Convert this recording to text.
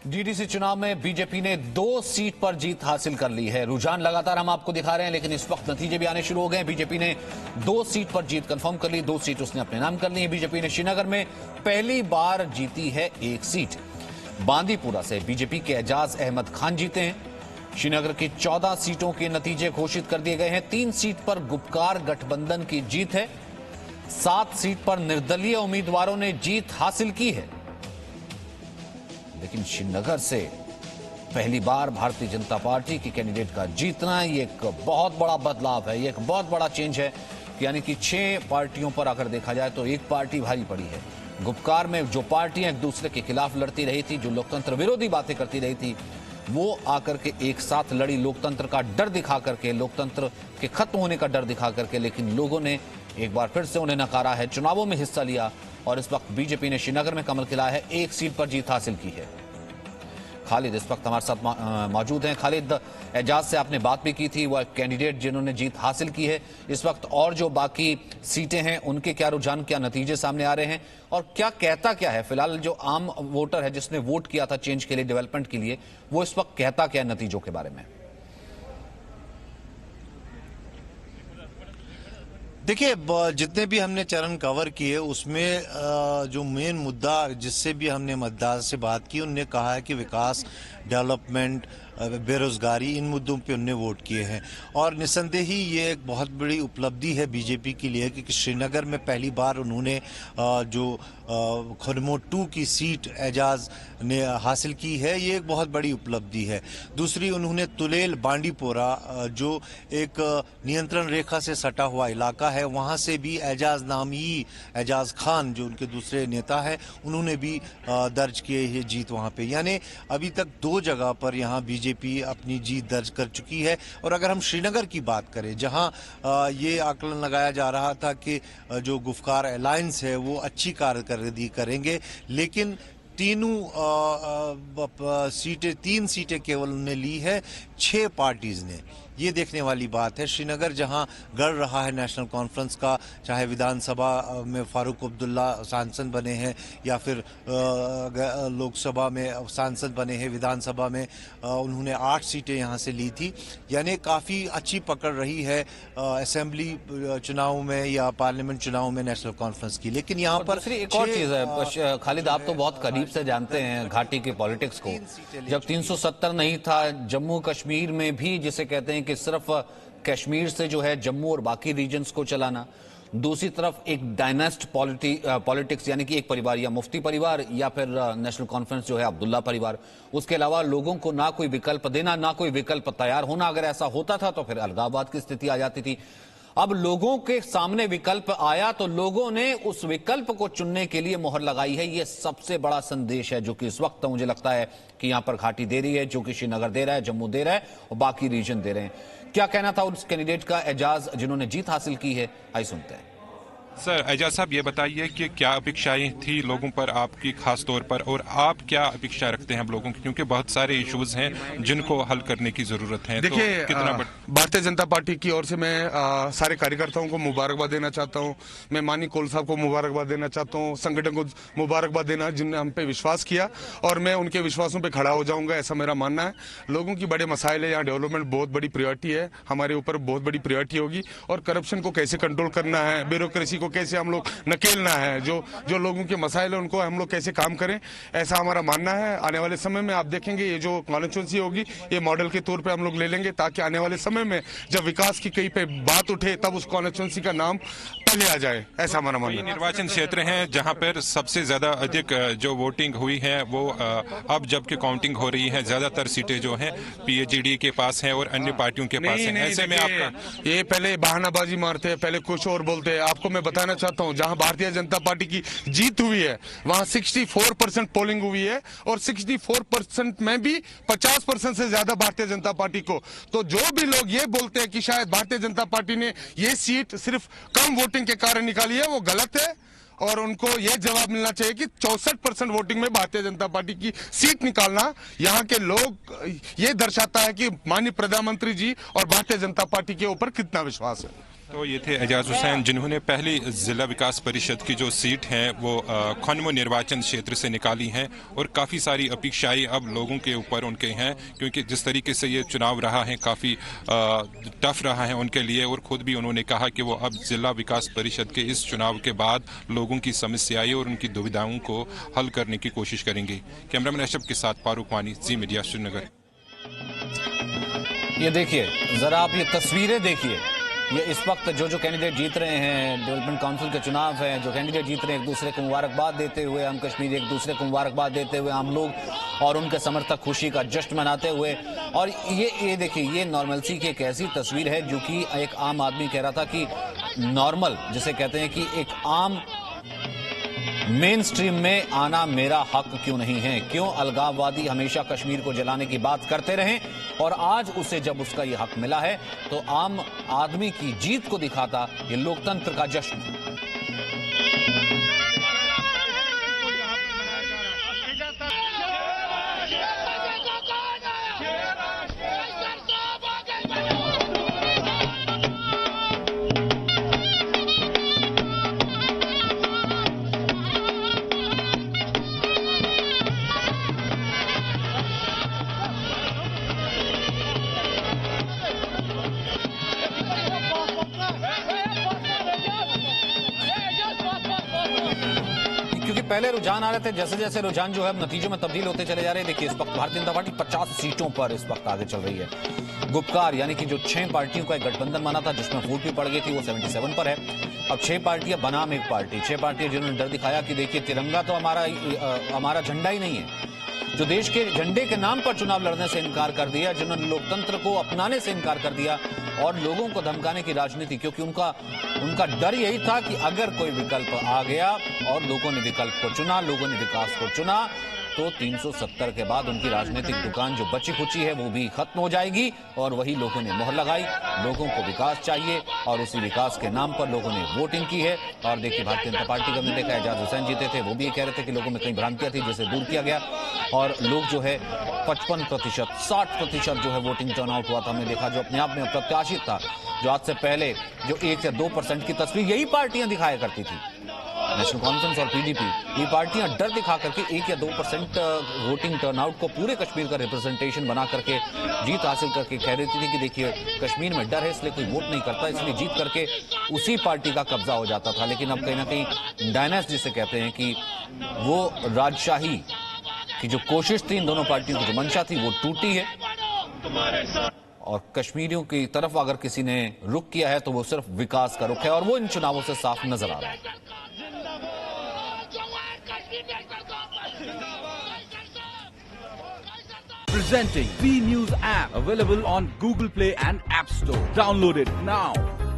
DDC चुनाव में BJP ने 2 सीट पर जीत हासिल कर ली है। रुझान लगातार हम आपको दिखा रहे हैं, लेकिन इस वक्त नतीजे भी आने शुरू हो गए हैं। बीजेपी ने 2 सीट पर जीत कंफर्म कर ली, 2 सीट उसने अपने नाम कर ली है। बीजेपी ने श्रीनगर में पहली बार जीती है 1 सीट। बांदीपुरा से बीजेपी के एजाज अहमद खान जीते हैं। श्रीनगर की 14 सीटों के नतीजे घोषित कर दिए गए हैं। 3 सीट पर गुपकार गठबंधन की जीत है। 7 सीट पर निर्दलीय उम्मीदवारों ने जीत हासिल की है। लेकिन श्रीनगर से पहली बार भारतीय जनता पार्टी के कैंडिडेट का जीतना ये एक बहुत बड़ा बदलाव है, ये एक बहुत बड़ा चेंज है। यानी कि 6 पार्टियों पर अगर देखा जाए तो एक पार्टी भारी पड़ी है। गुपकार में जो पार्टियां एक दूसरे के खिलाफ लड़ती रही थी, जो लोकतंत्र विरोधी बातें करती रही थी, वो आकर के एक साथ लड़ी, लोकतंत्र का डर दिखा करके, लोकतंत्र के खत्म होने का डर दिखा करके। लेकिन लोगों ने एक बार फिर से उन्हें नकारा है, चुनावों में हिस्सा लिया और इस वक्त बीजेपी ने श्रीनगर में कमल खिलाया है, 1 सीट पर जीत हासिल की है। खालिद इस वक्त हमारे साथ मौजूद हैं। खालिद, एजाज से आपने बात भी की थी, वो कैंडिडेट जिन्होंने जीत हासिल की है। इस वक्त और जो बाकी सीटें हैं उनके क्या रुझान, क्या नतीजे सामने आ रहे हैं और क्या कहता क्या है फिलहाल जो आम वोटर है जिसने वोट किया था चेंज के लिए, डेवलपमेंट के लिए, वो इस वक्त कहता क्या है नतीजों के बारे में? देखिए, जितने भी हमने चरण कवर किए उसमें जो मेन मुद्दा जिससे भी हमने मतदाता से बात की, उनने कहा है कि विकास, डेवलपमेंट, बेरोजगारी, इन मुद्दों पे उनने वोट किए हैं। और निस्संदेह ही ये एक बहुत बड़ी उपलब्धि है बीजेपी के लिए कि श्रीनगर में पहली बार उन्होंने जो खरमोट 2 की सीट एजाज ने हासिल की है, ये एक बहुत बड़ी उपलब्धि है। दूसरी, उन्होंने तुलेल बांडीपोरा जो एक नियंत्रण रेखा से सटा हुआ इलाका है, वहाँ से भी एजाज नामी एजाज खान जो उनके दूसरे नेता है, उन्होंने भी दर्ज किए है जीत वहाँ पे। यानी अभी तक 2 जगह पर यहाँ बीजेपी अपनी जीत दर्ज कर चुकी है। और अगर हम श्रीनगर की बात करें, जहाँ ये आकलन लगाया जा रहा था कि जो गुफकार अलायंस है वो अच्छी कारकर्दगी करेंगे, लेकिन 3 सीटें केवल उन्होंने ली है 6 पार्टीज ने। ये देखने वाली बात है। श्रीनगर जहां गढ़ रहा है नेशनल कॉन्फ्रेंस का, चाहे विधानसभा में फारूक अब्दुल्ला सांसद बने हैं या फिर लोकसभा में सांसद बने हैं, विधानसभा में उन्होंने 8 सीटें यहां से ली थी। यानी काफ़ी अच्छी पकड़ रही है असेंबली चुनाव में या पार्लियामेंट चुनाव में नेशनल कॉन्फ्रेंस की। लेकिन यहाँ पर एक और चीज है खालिद, आप तो बहुत करीब से जानते हैं घाटी की पॉलिटिक्स को। जब 370 नहीं था जम्मू कश्मीर में भी, जिसे कहते हैं कि सिर्फ कश्मीर से जो है जम्मू और बाकी रीजन्स को चलाना, दूसरी तरफ एक डायनेस्ट पॉलिटिक्स यानी कि एक परिवार, या मुफ्ती परिवार या फिर नेशनल कॉन्फ्रेंस जो है अब्दुल्ला परिवार, उसके अलावा लोगों को ना कोई विकल्प देना, ना कोई विकल्प तैयार होना। अगर ऐसा होता था तो फिर अलगाववाद की स्थिति आ जाती थी। अब लोगों के सामने विकल्प आया तो लोगों ने उस विकल्प को चुनने के लिए मोहर लगाई है। यह सबसे बड़ा संदेश है जो कि इस वक्त मुझे लगता है कि यहां पर घाटी दे रही है, जो कि श्रीनगर दे रहा है, जम्मू दे रहा है और बाकी रीजन दे रहे हैं। क्या कहना था उस कैंडिडेट का एजाज जिन्होंने जीत हासिल की है, आइए सुनते हैं। सर, एजाज साहब, ये बताइए कि क्या अपेक्षाएं थी लोगों पर आपकी खास तौर पर, और आप क्या अपेक्षा रखते हैं लोगों की, क्योंकि बहुत सारे इश्यूज हैं जिनको हल करने की जरूरत है। देखिए, तो कितना भारतीय जनता पार्टी की ओर से मैं सारे कार्यकर्ताओं को मुबारकबाद देना चाहता हूं। मैं मानी कौल साहब को मुबारकबाद देना चाहता हूं, संगठन को मुबारकबाद देना जिनने हम पे विश्वास किया, और मैं उनके विश्वासों पर खड़ा हो जाऊंगा, ऐसा मेरा मानना है। लोगों की बड़े मसाइल है, यहाँ डेवलपमेंट बहुत बड़ी प्रायोरिटी है, हमारे ऊपर बहुत बड़ी प्रायोरिटी होगी, और करप्शन को कैसे कंट्रोल करना है, ब्यूरोक्रेसी को कैसे हम लोग नकेलना है, जो लोगों के मसाइल है उनको हम लोग कैसे काम करें, ऐसा हमारा मानना है। आने वाले समय में आप देखेंगे ये जो कॉन्स्टिट्यूंसी होगी ये मॉडल के तौर पे हम लोग ले लेंगे, ताकि आने वाले समय में जब विकास की कहीं पे बात उठे तब उस कॉन्स्टिट्यूंसी का नाम पहले आ जाए, ऐसा हमारा मानना है। निर्वाचन क्षेत्र हैं जहां पर सबसे ज्यादा अधिक जो वोटिंग हुई है वो अब जबकि काउंटिंग हो रही है, ज्यादातर सीटें जो हैं पीएचडी के पास हैं और अन्य पार्टियों के पास हैं। ऐसे में आपका ये पहले बहानाबाजी मारते हैं, पहले कुछ और बोलते हैं। आपको मैं बताना चाहता हूँ, जहां भारतीय जनता पार्टी की जीत हुई है वहां 64% पोलिंग हुई है, और 64% में भी 50% से ज्यादा भारतीय जनता पार्टी को। तो जो भी लोग ये बोलते हैं कि शायद भारतीय जनता पार्टी ने ये सीट सिर्फ कम वोटिंग के कारण निकाली है, वो गलत है। और उनको यह जवाब मिलना चाहिए कि 64% वोटिंग में भारतीय जनता पार्टी की सीट निकालना यहाँ के लोग ये दर्शाता है कि माननीय प्रधानमंत्री जी और भारतीय जनता पार्टी के ऊपर कितना विश्वास है। तो ये थे एजाज हुसैन, जिन्होंने पहली जिला विकास परिषद की जो सीट है वो खनमो निर्वाचन क्षेत्र से निकाली है, और काफ़ी सारी अपेक्षाएं अब लोगों के ऊपर उनके हैं, क्योंकि जिस तरीके से ये चुनाव रहा है काफ़ी टफ रहा है उनके लिए, और खुद भी उन्होंने कहा कि वो अब जिला विकास परिषद के इस चुनाव के बाद लोगों की समस्याएं और उनकी दुविधाओं को हल करने की कोशिश करेंगे। कैमरामैन अशरफ के साथ फारूक वानी, जी मीडिया, श्रीनगर। ये देखिए जरा आप ये तस्वीरें देखिए, ये इस वक्त जो कैंडिडेट जीत रहे हैं, डेवलपमेंट काउंसिल के चुनाव हैं, जो कैंडिडेट जीत रहे हैं, एक दूसरे को मुबारकबाद देते हुए, हम कश्मीर एक दूसरे को मुबारकबाद देते हुए, आम लोग और उनके समर्थक खुशी का जश्न मनाते हुए। और ये देखिए, ये नॉर्मलसी की एक ऐसी तस्वीर है जो कि एक आम आदमी कह रहा था कि नॉर्मल जिसे कहते हैं कि एक आम मेन स्ट्रीम में आना मेरा हक क्यों नहीं है, क्यों अलगाववादी हमेशा कश्मीर को जलाने की बात करते रहे, और आज उसे जब उसका ये हक मिला है तो आम आदमी की जीत को दिखाता ये लोकतंत्र का जश्न। क्योंकि पहले रुझान आ रहे थे, जैसे जैसे रुझान जो है नतीजों में तब्दील होते चले जा रहे हैं। देखिए इस वक्त भारतीय जनता पार्टी 50 सीटों पर इस वक्त आगे चल रही है। गुपकार यानी कि जो 6 पार्टियों का एक गठबंधन बना था जिसमें फूट भी पड़ गई थी, वो 77 पर है। अब 6 पार्टियां बनाम एक पार्टी, 6 पार्टियां जिन्होंने डर दिखाया कि देखिए तिरंगा तो हमारा झंडा ही नहीं है, जो देश के झंडे के नाम पर चुनाव लड़ने से इनकार कर दिया, जिन्होंने लोकतंत्र को अपनाने से इनकार कर दिया और लोगों को धमकाने की राजनीति, क्योंकि उनका डर यही था कि अगर कोई विकल्प आ गया और लोगों ने विकल्प को चुना, लोगों ने विकास को चुना, तो 370 के बाद उनकी राजनीतिक दुकान जो बची खुची है वो भी खत्म हो जाएगी। और वही लोगों ने मोहर लगाई, लोगों को विकास चाहिए और उसी विकास के नाम पर लोगों ने वोटिंग की है। और देखिए भारतीय जनता पार्टी का हमने देखा, एजाज हुसैन जीते थे, वो भी ये कह रहे थे कि लोगों में कई भ्रांतियां थी जिसे दूर किया गया, और लोग जो है 55%, 60% जो है वोटिंग टर्नआउट हुआ था। हमने देखा जो अपने आप में अप्रत्याशित था, जो आज से पहले जो 1 या 2% की तस्वीर यही पार्टियां दिखाया करती थी, नेशनल कॉन्फ्रेंस और पीडीपी, ये पार्टियां डर दिखा करके 1 या 2% वोटिंग टर्नआउट को पूरे कश्मीर का रिप्रेजेंटेशन बना करके जीत हासिल करके कह रही थी कि देखिए कश्मीर में डर है इसलिए कोई वोट नहीं करता, इसलिए जीत करके उसी पार्टी का कब्जा हो जाता था। लेकिन अब कहीं ना कहीं डायनेस्ट जिसे कहते हैं कि वो राजशाही की जो कोशिश थी, इन दोनों पार्टियों की जो मंशा थी, वो टूटी है। और कश्मीरियों की तरफ अगर किसी ने रुख किया है तो वो सिर्फ विकास का रुख है, और वो इन चुनावों से साफ नजर आ रहा है। Presenting B News app, available on Google Play and App Store. Download it now.